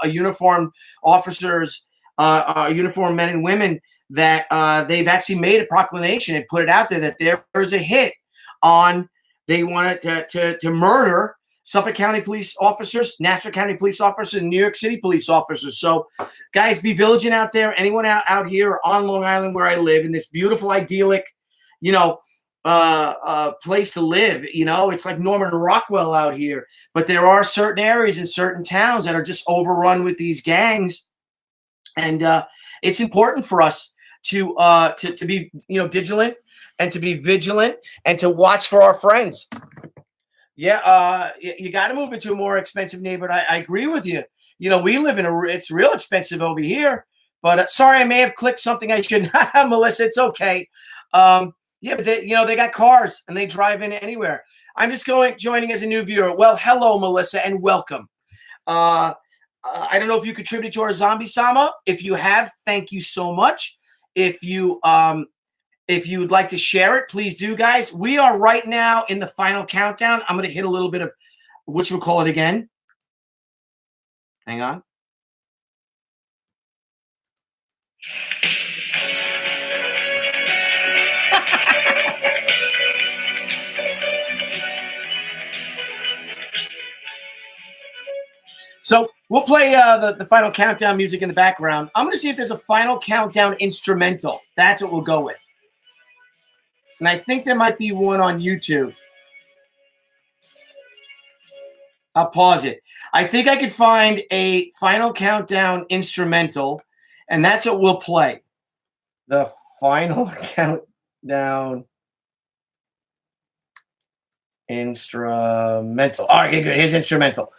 uniformed officers, uniformed men and women, that they've actually made a proclamation and put it out there that there's a hit on, they wanted to murder Suffolk County police officers, Nassau County police officers, and New York City police officers. So, guys, be vigilant out there. Anyone out here on Long Island where I live, in this beautiful, idyllic, place to live. It's like Norman Rockwell out here. But there are certain areas in certain towns that are just overrun with these gangs, and it's important for us to be vigilant and to be vigilant and to watch for our friends. Yeah, you got to move into a more expensive neighborhood. I agree with you. We live in it's real expensive over here. But sorry, I may have clicked something I shouldn't. Melissa, it's okay. Yeah, but they got cars and they drive in anywhere. I'm just joining as a new viewer. Well, hello, Melissa, and welcome. I don't know if you contributed to our Zombie Sama. If you have, thank you so much. If you'd like to share it, please do, guys. We are right now in the final countdown. I'm going to hit a little bit of whatchamacallit again. Hang on. So we'll play the final countdown music in the background. I'm going to see if there's a final countdown instrumental. That's what we'll go with. And I think there might be one on YouTube. I'll pause it. I think I could find a final countdown instrumental, and that's what we'll play. The final countdown instrumental. All right, okay, good. Here's instrumental.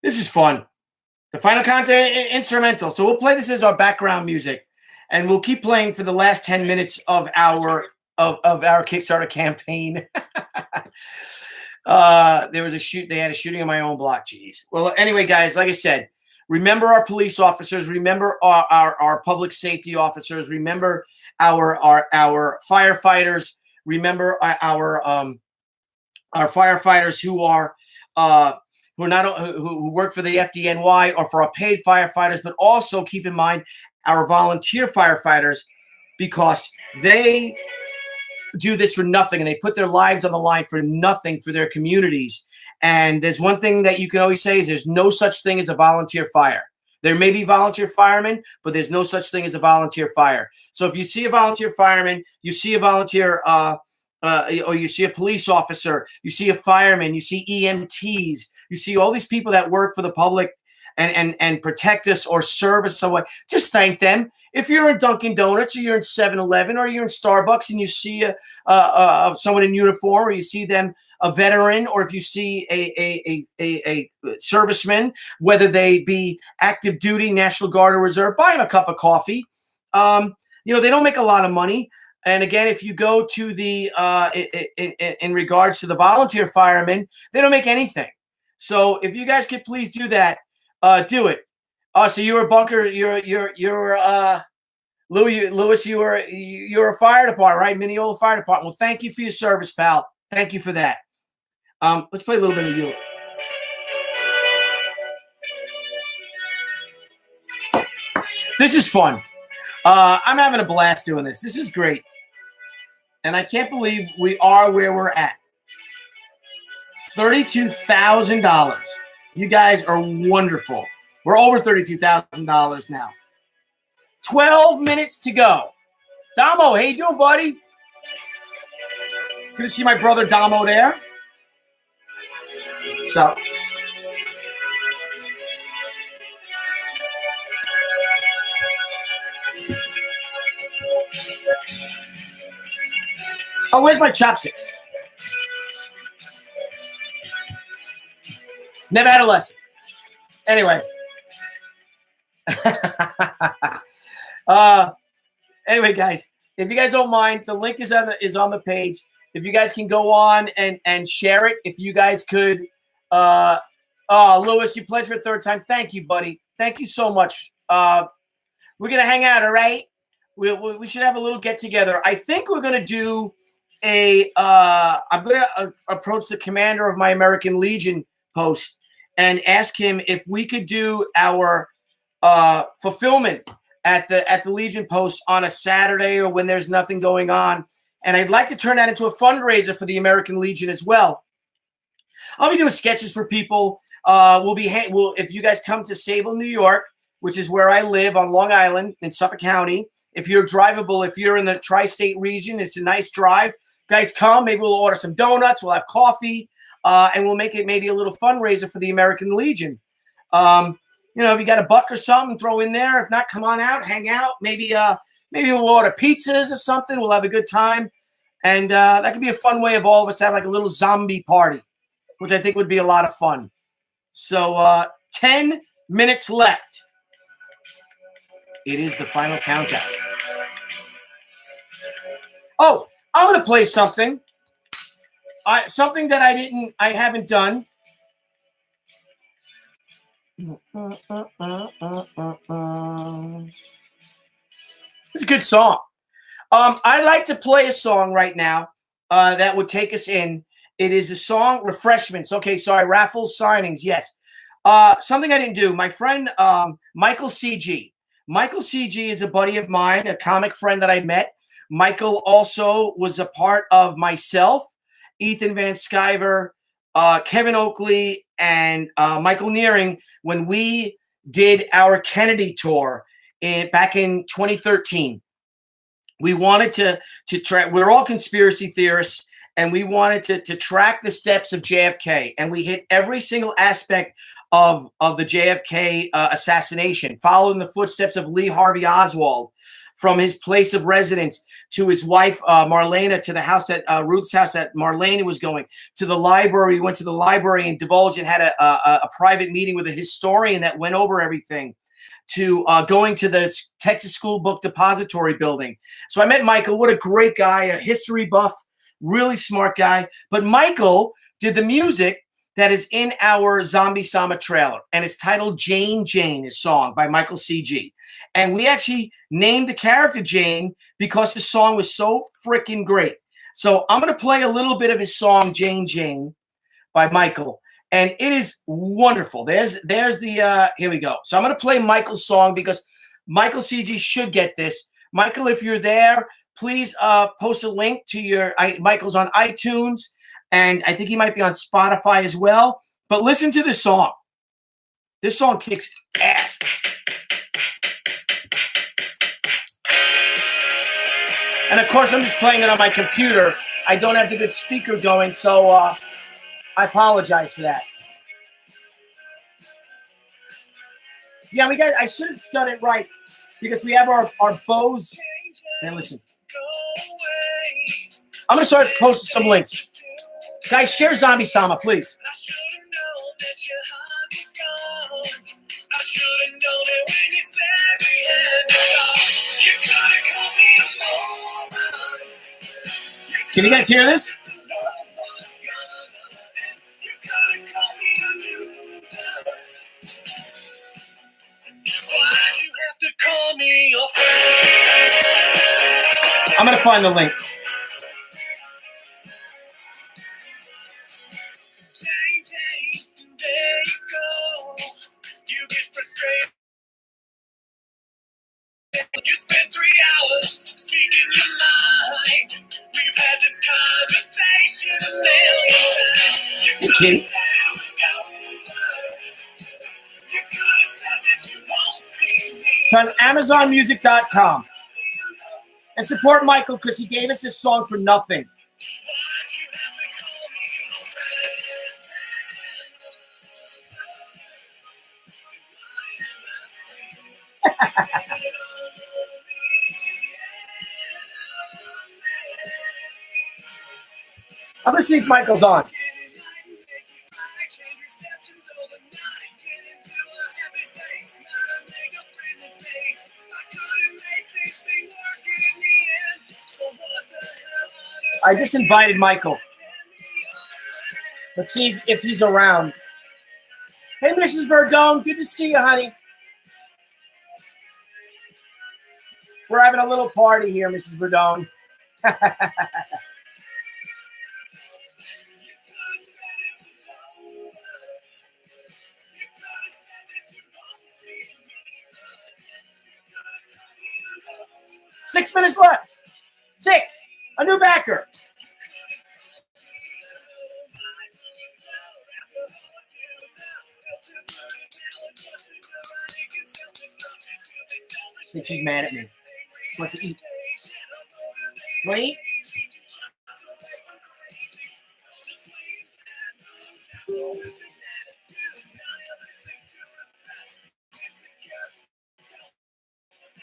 This is fun. The final countdown instrumental. So we'll play this as our background music, and we'll keep playing for the last 10 minutes of our Kickstarter campaign. There was they had a shooting on my own block. Jeez. Well, anyway, guys, like I said, remember our police officers, remember our public safety officers, remember our firefighters, remember our firefighters who work for the FDNY or for our paid firefighters, but also keep in mind our volunteer firefighters, because they do this for nothing and they put their lives on the line for nothing for their communities. And there's one thing that you can always say is there's no such thing as a volunteer fire. There may be volunteer firemen, but there's no such thing as a volunteer fire. So if you see a volunteer fireman, you see a volunteer or you see a police officer, you see a fireman, you see EMTs, you see all these people that work for the public and protect us or serve us somewhat, just thank them. If you're in Dunkin' Donuts or you're in 7-Eleven or you're in Starbucks and you see someone in uniform, or you see them, a veteran, or if you see a serviceman, whether they be active duty, National Guard or Reserve, buy them a cup of coffee. They don't make a lot of money. And again, if you go to the in regards to the volunteer firemen, they don't make anything. So if you guys could please do that, do it. So you were Bunker. You're Lewis. You're a fire department, right? Mineola Fire Department. Well, thank you for your service, pal. Thank you for that. Let's play a little bit of you. This is fun. I'm having a blast doing this. This is great. And I can't believe we are where we're at. $32,000. You guys are wonderful. We're over $32,000 now. 12 minutes to go. Damo, how you doing, buddy? Good to see my brother Damo there. So. Oh, where's my chopsticks? Never had a lesson. Anyway. Anyway, guys, if you guys don't mind, the link is on the page. If you guys can go on and share it, if you guys could. Lewis, you pledged for a third time. Thank you, buddy. Thank you so much. We're gonna hang out, all right? We should have a little get together. I think we're gonna do I'm gonna approach the commander of my American Legion post and ask him if we could do our fulfillment at the Legion post on a Saturday or when there's nothing going on. And I'd like to turn that into a fundraiser for the American Legion as well. I'll be doing sketches for people. If you guys come to Sable, New York, which is where I live on Long Island in Suffolk County. If you're drivable, if you're in the tri-state region, it's a nice drive. Guys, come. Maybe we'll order some donuts. We'll have coffee, and we'll make it maybe a little fundraiser for the American Legion. If you got a buck or something, throw in there. If not, come on out, hang out. Maybe we'll order pizzas or something. We'll have a good time, and that could be a fun way of all of us to have like a little zombie party, which I think would be a lot of fun. So 10 minutes left. It is the final countdown. Oh, I'm going to play something. Something that I haven't done. It's a good song. I'd like to play a song right now that would take us in. It is a song, Refreshments. Okay, sorry, raffle signings, yes. Something I didn't do. My friend Michael CG. Michael CG is a buddy of mine, a comic friend that I met. Michael also was a part of myself, Ethan Van Sciver, Kevin Oakley, and Michael Nearing when we did our Kennedy tour back in 2013. We wanted to track. We're all conspiracy theorists, and we wanted to track the steps of JFK, and we hit every single aspect of the JFK assassination, following the footsteps of Lee Harvey Oswald, from his place of residence to his wife Marlena, to the house at Ruth's house that Marlena was going to, the library. We went to the library and divulged and had a private meeting with a historian that went over everything, to going to the Texas School Book Depository building. So I met Michael. What a great guy, a history buff, really smart guy. But Michael did the music that is in our Zombie Sama trailer, and it's titled Jane Jane, his song by Michael CG. And we actually named the character Jane because the song was so freaking great. So I'm going to play a little bit of his song Jane Jane by Michael, and it is wonderful. There's the here we go. So I'm going to play Michael's song because Michael CG should get this. Michael, if you're there, please post a link to Michael's on iTunes. And I think he might be on Spotify as well. But listen to this song. This song kicks ass. And of course, I'm just playing it on my computer. I don't have the good speaker going, so I apologize for that. Yeah, I should have done it right because we have our Bose. And listen. I'm going to start posting some links. Guys, share Zombie Sama, please. Can you guys hear this? I'm going to find the link. You spent 3 hours speaking your mind. We've had this conversation a million times. You could have said it was over. You could have said that you won't see me It's on AmazonMusic.com. And support Michael because he gave us this song for nothing. I'm going to see if Michael's on. I just invited Michael. Let's see if he's around. Hey, Mrs. Verdone, good to see you, honey. We're having a little party here, Mrs. Verdone. Six minutes left. Six. A new backer. I think she's mad at me. She wants to eat. Want to eat?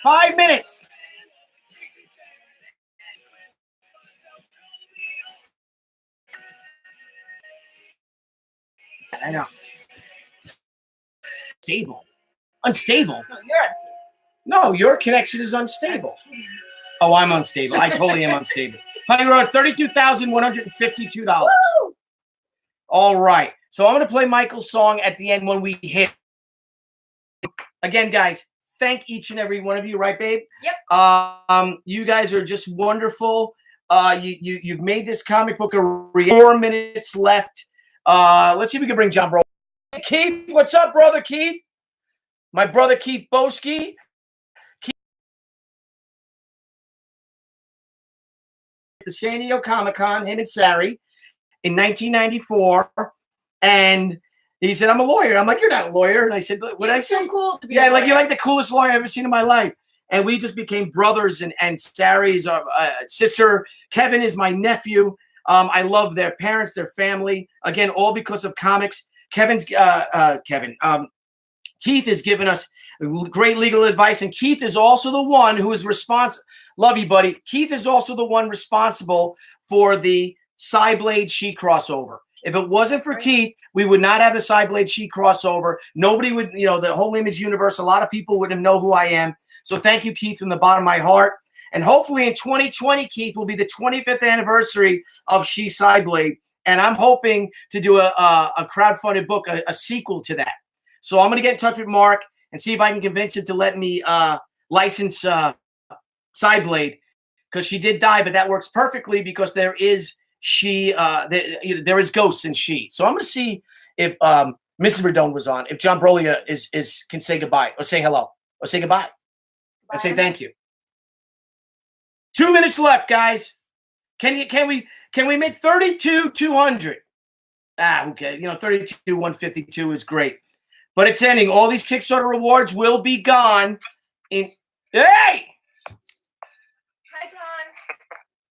Five minutes. I know. Stable. Unstable. No, you're unstable. No, your connection is unstable. Oh, I'm unstable. I totally am unstable. Honey Road, $32,152. All right. So I'm going to play Michael's song at the end when we hit. Again, guys, thank each and every one of you. Right, babe? Yep. You guys are just wonderful. You've made this comic book a 4 minutes left. Let's see if we can bring John Bro. Keith, what's up, brother Keith? My brother Keith Boski. The San Diego Comic-Con, him and Sari, in 1994. And he said, I'm a lawyer. I'm like, you're not a lawyer. And I said, what did I say? So cool to be Yeah, like you're like the coolest lawyer I've ever seen in my life. And we just became brothers. And Sari's sister. Kevin is my nephew. I love their parents, their family. Again, all because of comics. Keith has given us great legal advice. And Keith is also the one who is responsible. Love you, buddy. Keith is also the one responsible for the Cyblade She crossover. If it wasn't for Keith, we would not have the Cyblade She crossover. Nobody would, the whole Image universe, a lot of people wouldn't know who I am. So thank you, Keith, from the bottom of my heart. And hopefully in 2020, Keith, will be the 25th anniversary of She Cyblade. And I'm hoping to do a crowdfunded book, a sequel to that. So I'm going to get in touch with Mark and see if I can convince him to let me license Cyblade, because she did die, but that works perfectly because there is there is ghosts in She. So I'm going to see if Mrs. Verdone was on, if John Brolia can say goodbye or say hello or say goodbye and say thank you. 2 minutes left, guys. Can we make 32,200? Okay. 32,152 is great. But it's ending. All these Kickstarter rewards will be gone. Hey! Hi, John.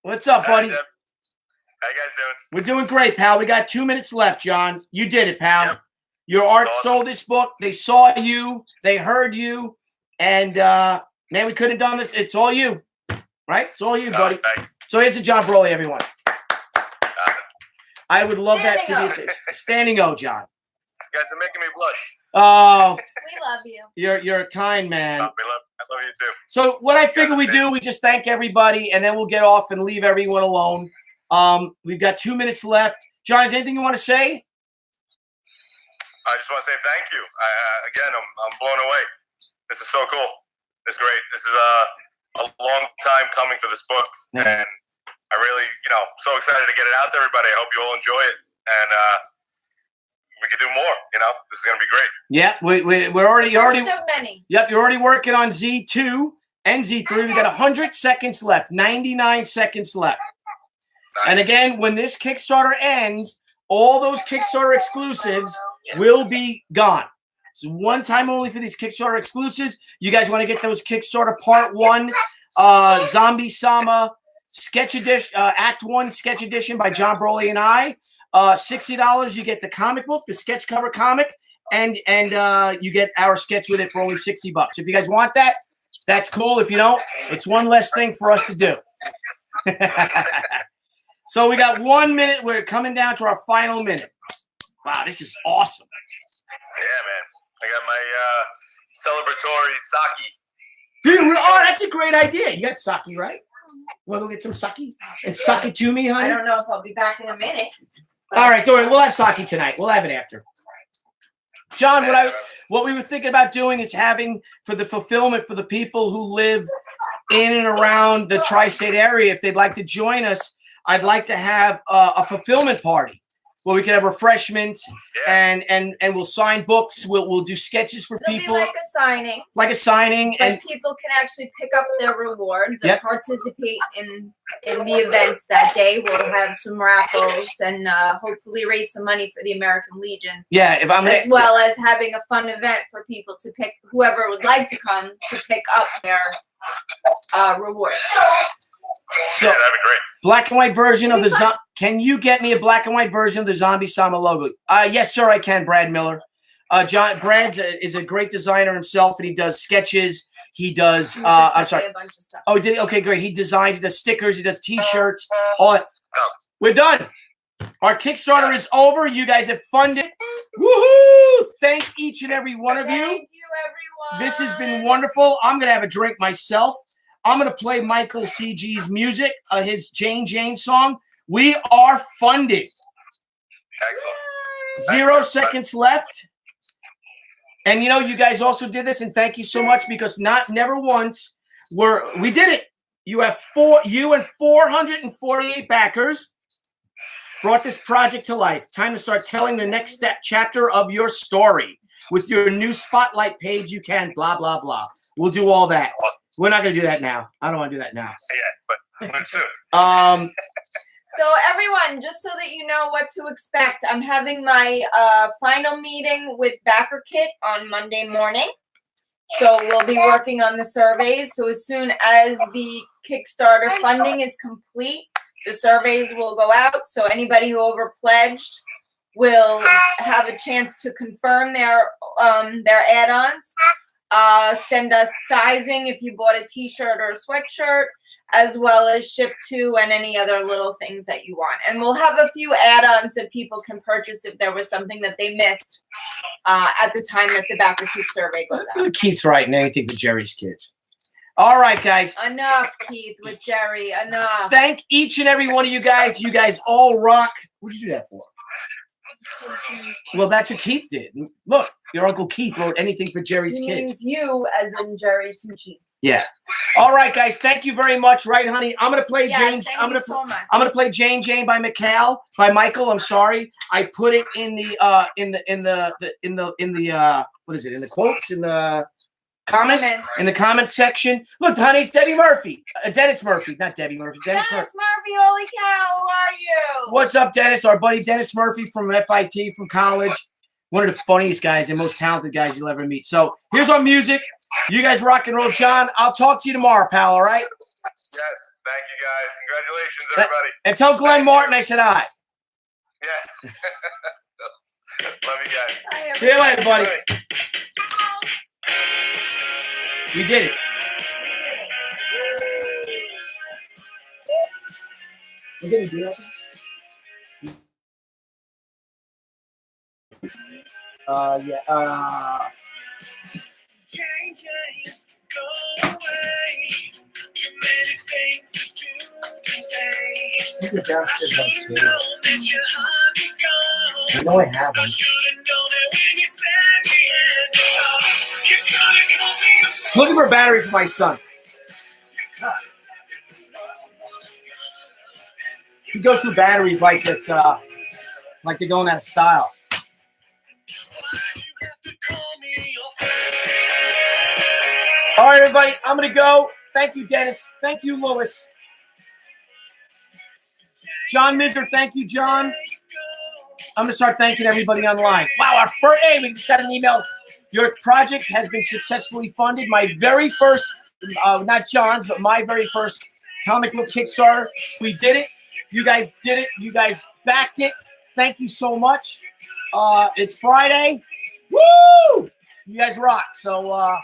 What's up, buddy? How you guys doing? We're doing great, pal. We got 2 minutes left, John. You did it, pal. Yep. Your art Awesome. sold this book. They saw you. They heard you. And, man, we couldn't have done this. It's all you. Right? It's all you, buddy. Thanks. So here's a John Broly, everyone. I would love that to Standing be standing O, John. You guys are making me blush. Oh, We love you. you're a kind man. I love you too. So what I figure are we do, we just thank everybody, and then we'll get off and leave everyone alone. We've got 2 minutes left. John, is there anything you want to say? I just want to say thank you. Again, I'm blown away. This is so cool. It's great. This is a long time coming for this book, and I really, so excited to get it out to everybody. I hope you all enjoy it, and we could do more. This is gonna be great. Yeah, we're already. First of many. Yep, you're already working on Z2 and Z3. We got 100 seconds left. 99 seconds left. Nice. And again, when this Kickstarter ends, all those Kickstarter exclusives will be gone. It's one time only for these Kickstarter exclusives. You guys want to get those Kickstarter Part 1, Zombie Sama Sketch Edition, Act 1 Sketch Edition by John Broly and I. $60, you get the comic book, the sketch cover comic, and you get our sketch with it for only $60. If you guys want that, that's cool. If you don't, it's one less thing for us to do. So we got 1 minute. We're coming down to our final minute. Wow, this is awesome. Yeah, man. I got my celebratory sake. Dude, oh, that's a great idea. You got sake, right? Want to go get some sake? And suck it to me, honey? I don't know if I'll be back in a minute. All right, don't worry. We'll have sake tonight. We'll have it after. John, what we were thinking about doing is having for the fulfillment for the people who live in and around the tri-state area, if they'd like to join us, I'd like to have a fulfillment party where we can have refreshments and we'll sign books. We'll do sketches for It'll people. Be like a signing. Like a signing. But And people can actually pick up their rewards and participate in the events that day. We'll have some raffles and hopefully raise some money for the American Legion. Yeah, if I'm as well as having a fun event for people to pick, whoever would like to come to pick up their rewards. So, that'd be great. Black and white version of the can you get me a black and white version of the Zombie Sama logo? Yes, sir, I can, Brad Miller. Brad is a great designer himself, and he does sketches. He does. I'm sorry. A bunch of stuff. Oh, did he? Okay, great. He designs. He does stickers. He does T-shirts. All that. We're done. Our Kickstarter is over. You guys have funded. Woohoo! Thank each and every one of you. Thank you, everyone. This has been wonderful. I'm gonna have a drink myself. I'm going to play Michael CG's music, his Jane song. We are funded. Excellent. 0 seconds left. And, you know, you guys also did this, and thank you so much because never once we did it. You and 448 backers brought this project to life. Time to start telling the next chapter of your story. With your new spotlight page, you can blah, blah, blah. We'll do all that. We're not going to do that now. I don't want to do that now. Yeah, but soon. So everyone, just so that you know what to expect, I'm having my final meeting with Backer Kit on Monday morning. So we'll be working on the surveys. So as soon as the Kickstarter funding is complete, the surveys will go out. So anybody who overpledged will have a chance to confirm their add-ons. Send us sizing if you bought a t-shirt or a sweatshirt, as well as ship to and any other little things that you want. And we'll have a few add-ons that people can purchase if there was something that they missed at the time that the Backer Keith survey goes out. Keith's writing anything for Jerry's kids. All right, guys. Enough, Keith, with Jerry. Enough. Thank each and every one of you guys. You guys all rock. What did you do that for? Well, that's what Keith did. Look, your Uncle Keith wrote anything for Jerry's He kids. means you as in Jerry Tucci. Yeah. All right, guys. Thank you very much. Right, honey? I'm gonna play Jane. I'm gonna play Jane by Michael. I'm sorry. I put it in the what is it? In the quotes in the comments in the comment section. Look, honey, it's Debbie Murphy. Dennis Murphy, not Debbie Murphy. Dennis Murphy. Holy cow! How are you? What's up, Dennis? Our buddy Dennis Murphy from FIT from college. One of the funniest guys and most talented guys you'll ever meet. So here's our music. You guys rock and roll. John, I'll talk to you tomorrow, pal, all right? Yes. Thank you, guys. Congratulations, everybody. And tell Glenn Martin I said hi. Yeah. Love you guys. Bye, See you later, buddy. We did it. We're gonna do that. Go away. Too many things to do today. I should've known that your heart was gone. I know I have I one. should've known it when you said we had to talk. You could've called me. Looking for a battery for my son. He goes through batteries like it's like they're going out of style. All right, everybody, I'm gonna go. Thank you, Dennis. Thank you, Louis. John Miser, thank you, John. I'm gonna start thanking everybody online. Wow, our first, hey, we just got an email Your project has been successfully funded. My very first, not John's, but my very first comic book Kickstarter. We did it. You guys did it. You guys backed it. Thank you so much. It's Friday. Woo! You guys rock. So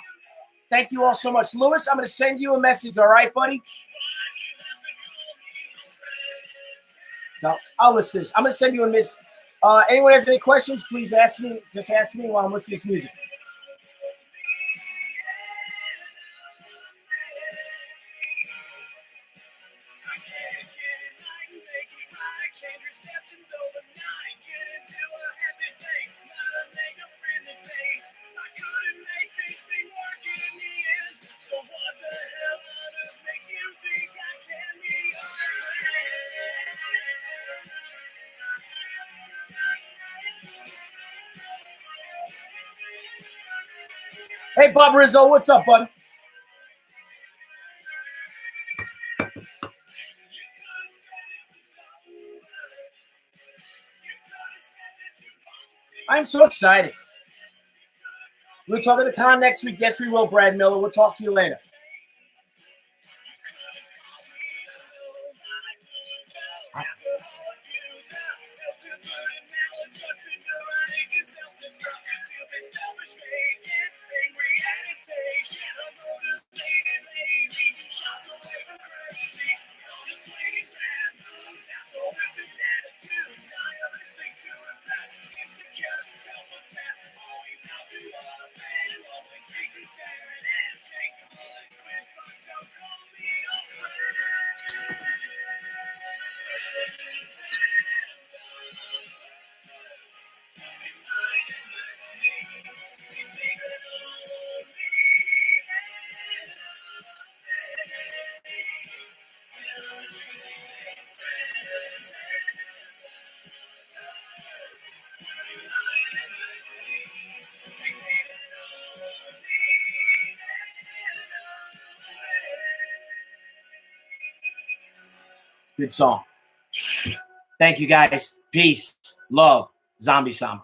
thank you all so much. Lewis, I'm going to send you a message. All right, buddy? No, I'll listen to this. I'm going to send you a message. Anyone has any questions, please ask me. Just ask me while I'm listening to this music. Hey, Bob Rizzo, what's up, buddy? I'm so excited. We'll talk at the con next week. Yes, we will, Brad Miller. We'll talk to you later. Good song. Thank you, guys. Peace, love, Zombie Samba.